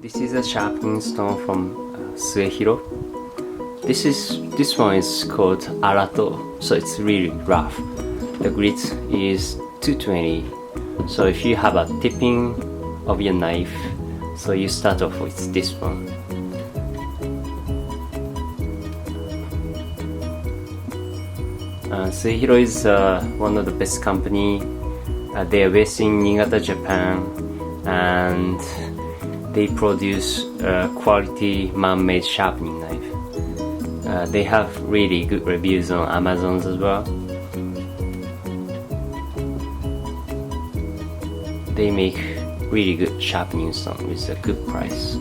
This is a sharpening stone from Suehiro. This one is called Arato, so it's really rough. The grit is 220. So if you have a tipping of your knife, so you start off with this one. Suehiro is one of the best company. They are based in Niigata, Japan, and they produce quality man-made sharpening knife. They have really good reviews on Amazon as well. They make really good sharpening stone with a good price.